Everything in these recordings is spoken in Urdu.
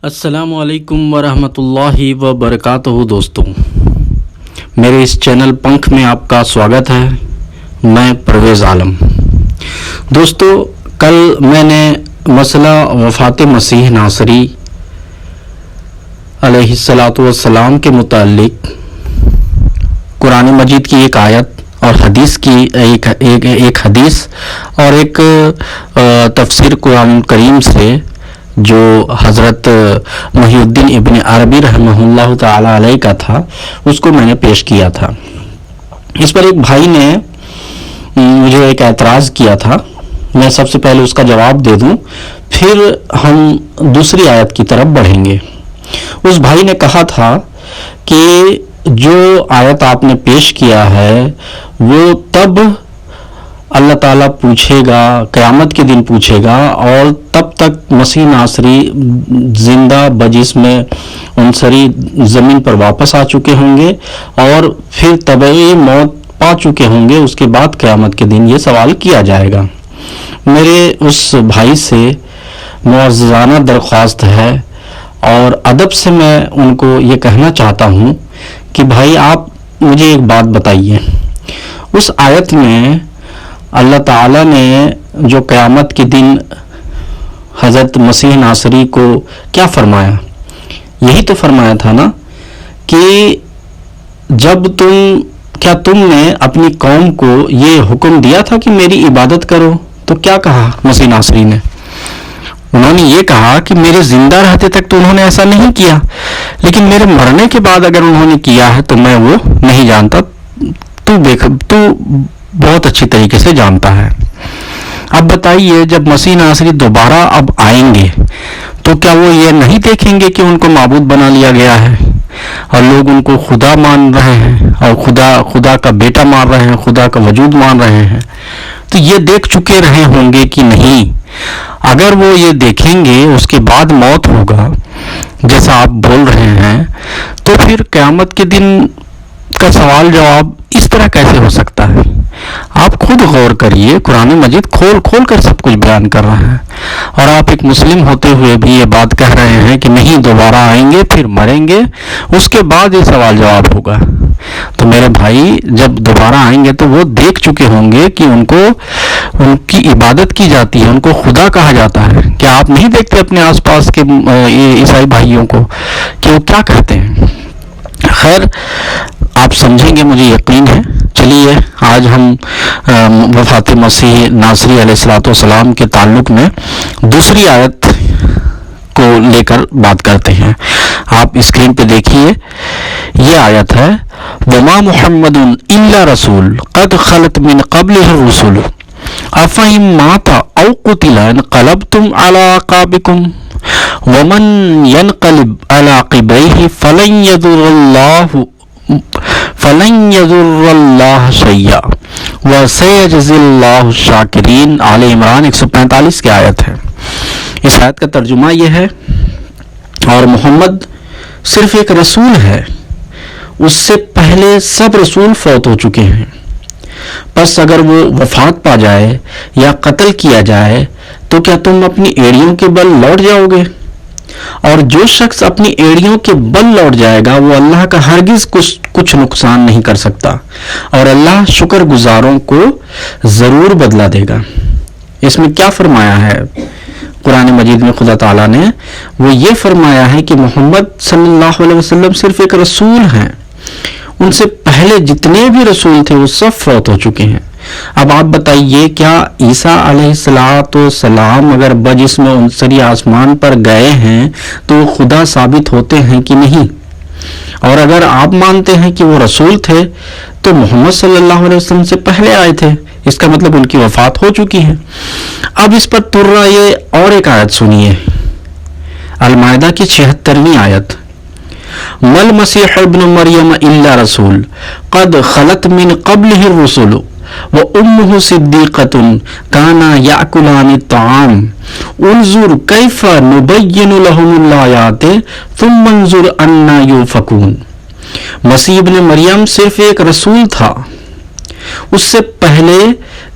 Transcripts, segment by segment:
السلام علیکم ورحمۃ اللہ وبرکاتہ دوستوں، میرے اس چینل پنکھ میں آپ کا سواگت ہے۔ میں پرویز عالم۔ دوستوں، کل میں نے مسئلہ وفات مسیح ناصری علیہ الصلاۃ والسلام کے متعلق قرآن مجید کی ایک آیت اور حدیث کی ایک حدیث اور ایک تفسیر قرآن کریم سے جو حضرت محی الدین ابن عربی رحمہ اللہ تعالی علیہ کا تھا، اس کو میں نے پیش کیا تھا۔ اس پر ایک بھائی نے مجھے ایک اعتراض کیا تھا، میں سب سے پہلے اس کا جواب دے دوں، پھر ہم دوسری آیت کی طرف بڑھیں گے۔ اس بھائی نے کہا تھا کہ جو آیت آپ نے پیش کیا ہے وہ تب اللہ تعالیٰ پوچھے گا، قیامت کے دن پوچھے گا، اور تب تک مسیح ناصری زندہ بجسم عنصری زمین پر واپس آ چکے ہوں گے اور پھر طبعی موت پا چکے ہوں گے۔ اس کے بعد قیامت کے دن یہ سوال کیا جائے گا۔ میرے اس بھائی سے معززانہ درخواست ہے اور ادب سے میں ان کو یہ کہنا چاہتا ہوں کہ بھائی آپ مجھے ایک بات بتائیے، اس آیت میں اللہ تعالیٰ نے جو قیامت کے دن حضرت مسیح ناصری کو کیا فرمایا؟ یہی تو فرمایا تھا نا کہ جب تم نے اپنی قوم کو یہ حکم دیا تھا کہ میری عبادت کرو، تو کیا کہا مسیح ناصری نے؟ انہوں نے یہ کہا کہ میرے زندہ رہتے تک تو انہوں نے ایسا نہیں کیا، لیکن میرے مرنے کے بعد اگر انہوں نے کیا ہے تو میں وہ نہیں جانتا، تو بہت اچھی طریقے سے جانتا ہے۔ اب بتائیے، جب مسیح ناصری دوبارہ اب آئیں گے تو کیا وہ یہ نہیں دیکھیں گے کہ ان کو معبود بنا لیا گیا ہے اور لوگ ان کو خدا مان رہے ہیں اور خدا کا بیٹا مان رہے ہیں، خدا کا وجود مان رہے ہیں؟ تو یہ دیکھ چکے رہے ہوں گے کہ نہیں؟ اگر وہ یہ دیکھیں گے اس کے بعد موت ہوگا جیسا آپ بول رہے ہیں، تو پھر قیامت کے دن کا سوال جواب اس طرح کیسے ہو سکتا ہے؟ آپ خود غور کریے، قرآن مجید کھول کر سب کچھ بیان کر رہا ہے، اور آپ ایک مسلم ہوتے ہوئے بھی یہ بات کہہ رہے ہیں کہ نہیں، دوبارہ آئیں گے، پھر مریں گے، اس کے بعد یہ سوال جواب ہوگا۔ تو میرے بھائی، جب دوبارہ آئیں گے تو وہ دیکھ چکے ہوں گے کہ ان کی عبادت کی جاتی ہے، ان کو خدا کہا جاتا ہے۔ کیا آپ نہیں دیکھتے اپنے آس پاس کے عیسائی بھائیوں کو کہ وہ کیا کہتے ہیں؟ خیر، آپ سمجھیں گے، مجھے یقین ہے۔ چلیے آج ہم وفات مسیح ناصری علیہ الصلوۃ والسلام کے تعلق میں دوسری آیت کو لے کر بات کرتے ہیں۔ آپ اسکرین پہ دیکھیے، یہ آیت ہے، وما محمد الا رسول قد خلت من قبلہ الرسل افإن مات او قتل انقلبتم على اعقابکم ومن ينقلب على عقبیہ فلن يضر اللہ شیئا وسيجزي اللہ الشاکرین۔ آل عمران 145 کی آیت ہے۔ اس آیت کا ترجمہ یہ ہے، اور محمد صرف ایک رسول ہے، اس سے پہلے سب رسول فوت ہو چکے ہیں، پس اگر وہ وفات پا جائے یا قتل کیا جائے تو کیا تم اپنی ایڑیوں کے بل لوٹ جاؤ گے؟ اور جو شخص اپنی ایڑیوں کے بل لوٹ جائے گا وہ اللہ کا ہرگز کچھ نقصان نہیں کر سکتا، اور اللہ شکر گزاروں کو ضرور بدلہ دے گا۔ اس میں کیا فرمایا ہے قرآن مجید میں؟ خدا تعالیٰ نے وہ یہ فرمایا ہے کہ محمد صلی اللہ علیہ وسلم صرف ایک رسول ہیں، ان سے پہلے جتنے بھی رسول تھے وہ سب فوت ہو چکے ہیں۔ اب آپ بتائیے، کیا عیسیٰ علیہ السلام اگر بجسم عنصری آسمان پر گئے ہیں تو وہ خدا ثابت ہوتے ہیں کہ نہیں؟ اور اگر آپ مانتے ہیں کہ وہ رسول تھے تو محمد صلی اللہ علیہ وسلم سے پہلے آئے تھے، اس کا مطلب ان کی وفات ہو چکی ہے۔ اب اس پر ترا یہ اور ایک آیت سنیے، المائدہ کی 76ویں آیت، مل مسیح ابن مریم الا رسول قد خلت من قبلہ الرسل وامہ صدیقۃ کانا یاکلان الطعام انظر کیف نبین لہم الآیات ثم انظر انا یؤفکون۔ مسیح ابن مریم صرف ایک رسول تھا، اس سے پہلے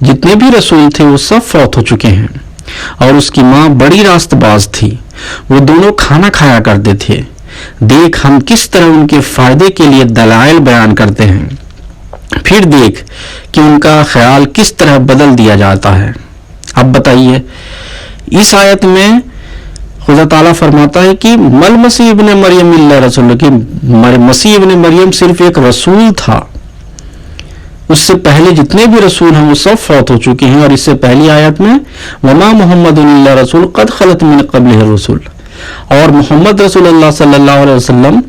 جتنے بھی رسول تھے وہ سب فوت ہو چکے ہیں، اور اس کی ماں بڑی راست باز تھی. وہ دونوں کھانا کھایا کرتے تھے. دیکھ ہم کس طرح ان کے فائدے کے لیے دلائل بیان کرتے ہیں. پھر دیکھ کہ ان کا خیال کس طرح بدل دیا جاتا ہے. اب بتائیے اس آیت میں خدا تعالیٰ فرماتا ہے کہ مل مسیح ابن مریم اللہ رسول، کہ مسیح ابن مریم صرف ایک رسول تھا. اس سے پہلے جتنے بھی رسول ہیں وہ سب فوت ہو چکے ہیں. اور اس سے پہلی آیت میں وما محمد اللہ رسول قد خلت من قبلہ الرسل، اور محمد رسول اللہ صلی اللہ علیہ وسلم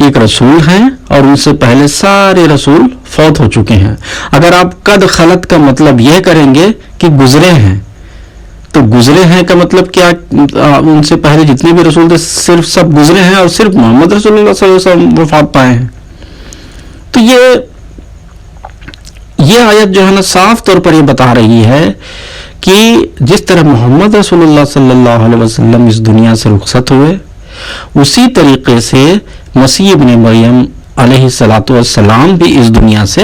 ایک رسول ہیں اور ان سے پہلے سارے رسول فوت ہو چکے ہیں. اگر آپ قد خلت کا مطلب یہ کریں گے کہ گزرے ہیں، تو گزرے ہیں کا مطلب کیا؟ ان سے پہلے جتنے بھی رسول تھے صرف سب گزرے ہیں اور صرف محمد رسول اللہ صلی اللہ علیہ وسلم وفات پائے ہیں. تو یہ آیت جو ہے نا صاف طور پر یہ بتا رہی ہے کہ جس طرح محمد رسول اللہ صلی اللہ علیہ وسلم اس دنیا سے رخصت ہوئے، اسی طریقے سے مسیح ابن مریم علیہ الصلاۃ والسلام بھی اس دنیا سے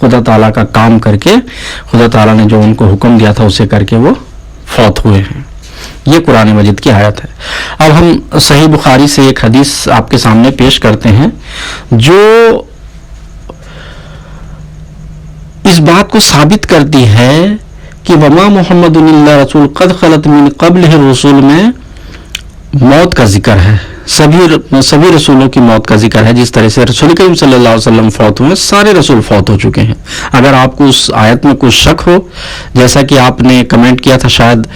خدا تعالیٰ کا کام کر کے، خدا تعالیٰ نے جو ان کو حکم دیا تھا اسے کر کے وہ فوت ہوئے ہیں. یہ قرآن مجید کی آیت ہے. اب ہم صحیح بخاری سے ایک حدیث آپ کے سامنے پیش کرتے ہیں جو اس بات کو ثابت کرتی ہے کہ وما محمد اللہ رسول قد خلت من قبلہ الرسل میں موت کا ذکر ہے. سبھی رسولوں کی موت کا ذکر ہے. جس طرح سے رسول کریم صلی اللہ علیہ وسلم فوت ہوئے، سارے رسول فوت ہو چکے ہیں. اگر آپ کو اس آیت میں کچھ شک ہو، جیسا کہ آپ نے کمنٹ کیا تھا، شاید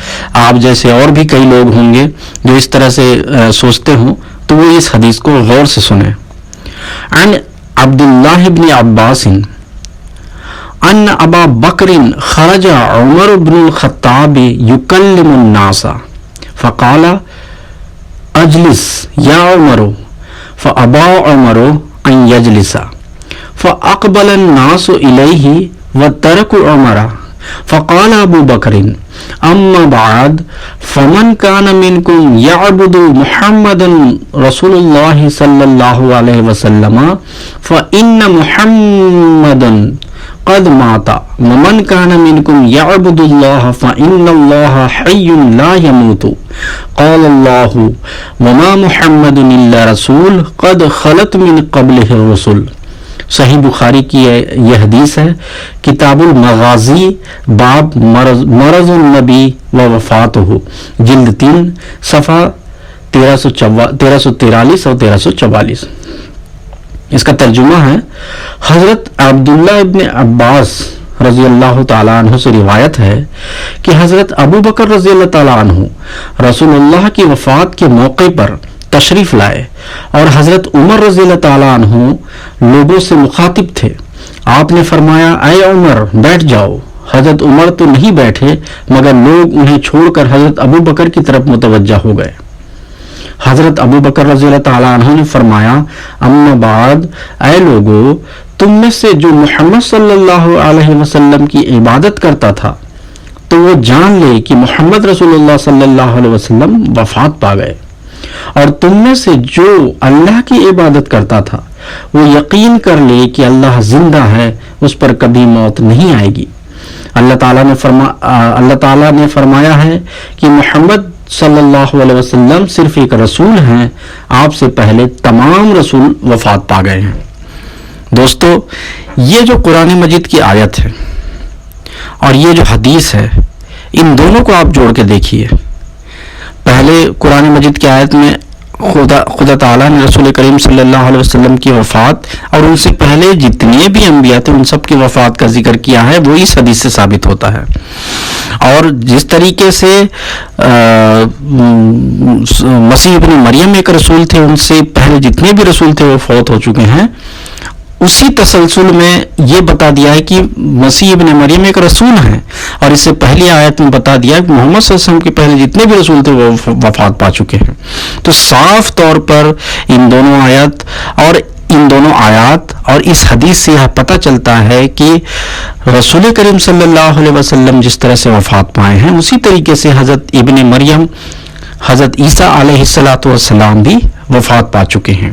آپ جیسے اور بھی کئی لوگ ہوں گے جو اس طرح سے سوچتے ہوں، تو وہ اس حدیث کو غور سے سنیں. عن عبداللہ بن عباس ان ابا بکر خرج عمر بن الخطاب یکلم الناس فقال اجلس یا عمر فابا عمر ان یجلس فاقبل الناس الیہ وترکوا عمر فقال ابو بکر اما بعد فمن كان منكم يعبد محمدا رسول الله صلى الله عليه وسلم فإن محمدا قد مات ومن كان منكم يعبد الله فإن الله حي لا يموت قال الله وما محمد إلا رسول قد خلت من قبله الرسل. صحیح بخاری کی یہ حدیث ہے. کتاب المغازی باب مرض النبی و وفاتہ، جلد 3 صفحہ 1343 اور 1344. اس کا ترجمہ ہے، حضرت عبداللہ ابن عباس رضی اللہ تعالیٰ عنہ سے روایت ہے کہ حضرت ابو بکر رضی اللہ تعالیٰ عنہ رسول اللہ کی وفات کے موقع پر تشریف لائے اور حضرت عمر رضی اللہ تعالیٰ عنہ لوگوں سے مخاطب تھے. آپ نے فرمایا اے عمر بیٹھ جاؤ. حضرت عمر تو نہیں بیٹھے مگر لوگ انہیں چھوڑ کر حضرت ابو بکر کی طرف متوجہ ہو گئے. حضرت ابو بکر رضی اللہ تعالیٰ عنہ نے فرمایا اما بعد، اے لوگو، تم میں سے جو محمد صلی اللہ علیہ وسلم کی عبادت کرتا تھا تو وہ جان لے کہ محمد رسول اللہ صلی اللہ علیہ وسلم وفات پا گئے، اور تم میں سے جو اللہ کی عبادت کرتا تھا وہ یقین کر لے کہ اللہ زندہ ہے، اس پر کبھی موت نہیں آئے گی. اللہ تعالیٰ نے فرمایا ہے کہ محمد صلی اللہ علیہ وسلم صرف ایک رسول ہیں، آپ سے پہلے تمام رسول وفات پا گئے ہیں. دوستو، یہ جو قرآن مجید کی آیت ہے اور یہ جو حدیث ہے، ان دونوں کو آپ جوڑ کے دیکھیے. پہلے قرآن مجید کی آیت میں خدا تعالیٰ نے رسول کریم صلی اللہ علیہ وسلم کی وفات اور ان سے پہلے جتنے بھی انبیاء تھے ان سب کی وفات کا ذکر کیا ہے، وہ اس حدیث سے ثابت ہوتا ہے. اور جس طریقے سے مسیح ابن مریم ایک رسول تھے، ان سے پہلے جتنے بھی رسول تھے وہ فوت ہو چکے ہیں، اسی تسلسل میں یہ بتا دیا ہے کہ مسیح ابن مریم ایک رسول ہیں، اور اس سے پہلی آیت میں بتا دیا کہ محمد صلی اللہ علیہ وسلم کے پہلے جتنے بھی رسول تھے وہ وفات پا چکے ہیں. تو صاف طور پر ان دونوں آیات اور اس حدیث سے یہ پتہ چلتا ہے کہ رسول کریم صلی اللہ علیہ وسلم جس طرح سے وفات پائے ہیں، اسی طریقے سے حضرت ابن مریم، حضرت عیسیٰ علیہ الصلاۃ والسلام بھی وفات پا چکے ہیں.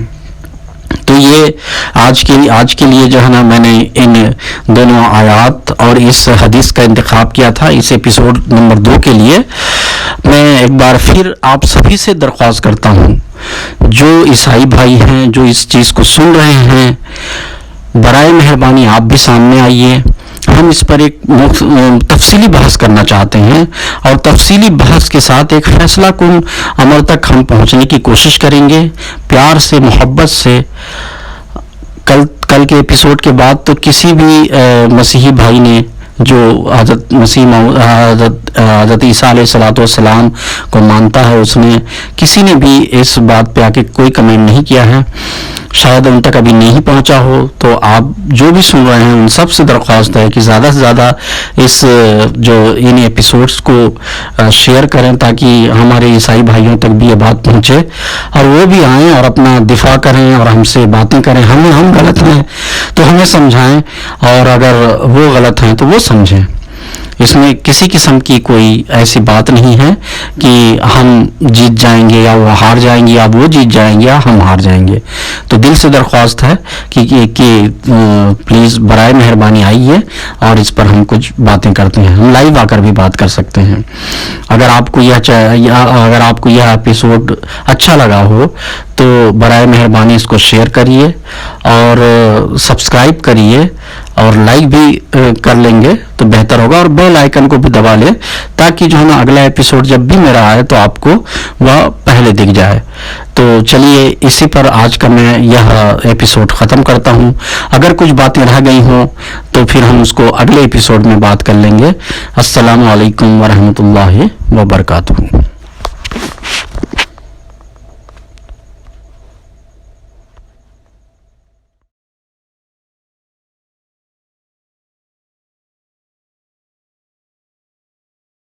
تو تو یہ آج کے لیے جو ہے نا میں نے ان دونوں آیات اور اس حدیث کا انتخاب کیا تھا اس ایپیسوڈ نمبر 2 کے لیے. میں ایک بار پھر آپ سبھی سے درخواست کرتا ہوں جو عیسائی بھائی ہیں جو اس چیز کو سن رہے ہیں، برائے مہربانی آپ بھی سامنے آئیے. ہم اس پر ایک تفصیلی بحث کرنا چاہتے ہیں اور تفصیلی بحث کے ساتھ ایک فیصلہ کن عمل تک ہم پہنچنے کی کوشش کریں گے، پیار سے، محبت سے. کل کے ایپیسوڈ کے بعد تو کسی بھی مسیحی بھائی نے جو حضرت عیسیٰ علیہ السلام کو مانتا ہے، اس نے کسی نے بھی اس بات پہ آ کے کوئی کمنٹ نہیں کیا ہے. شاید ان تک ابھی نہیں پہنچا ہو، تو آپ جو بھی سن رہے ہیں ان سب سے درخواست ہے کہ زیادہ سے زیادہ اس جو ان ایپیسوڈز کو شیئر کریں تاکہ ہمارے عیسائی بھائیوں تک بھی یہ بات پہنچے اور وہ بھی آئیں اور اپنا دفاع کریں اور ہم سے باتیں کریں. ہم غلط ہیں تو ہمیں سمجھائیں، اور اگر وہ غلط ہیں تو وہ سمجھیں. اس میں کسی قسم کی کوئی ایسی بات نہیں ہے کہ ہم جیت جائیں گے یا وہ ہار جائیں گے یا وہ جیت جائیں گے یا ہم ہار جائیں گے. تو دل سے درخواست ہے کہ پلیز برائے مہربانی آئیے اور اس پر ہم کچھ باتیں کرتے ہیں. ہم لائیو آ کر بھی بات کر سکتے ہیں. اگر آپ کو یہ ایپیسوڈ اچھا لگا ہو تو برائے مہربانی اس کو شیئر کریے اور سبسکرائب کریے اور لائک بھی کر لیں گے تو بہتر ہوگا، اور بیل آئیکن کو بھی دبا لیں تاکہ جو ہے نا اگلا ایپیسوڈ جب بھی میرا آئے تو آپ کو وہ پہلے دکھ جائے. تو چلیے اسی پر آج کا میں یہ ایپیسوڈ ختم کرتا ہوں. اگر کچھ باتیں رہ گئی ہوں تو پھر ہم اس کو اگلے ایپیسوڈ میں بات کر لیں گے. السلام علیکم ورحمۃ اللہ وبرکاتہ.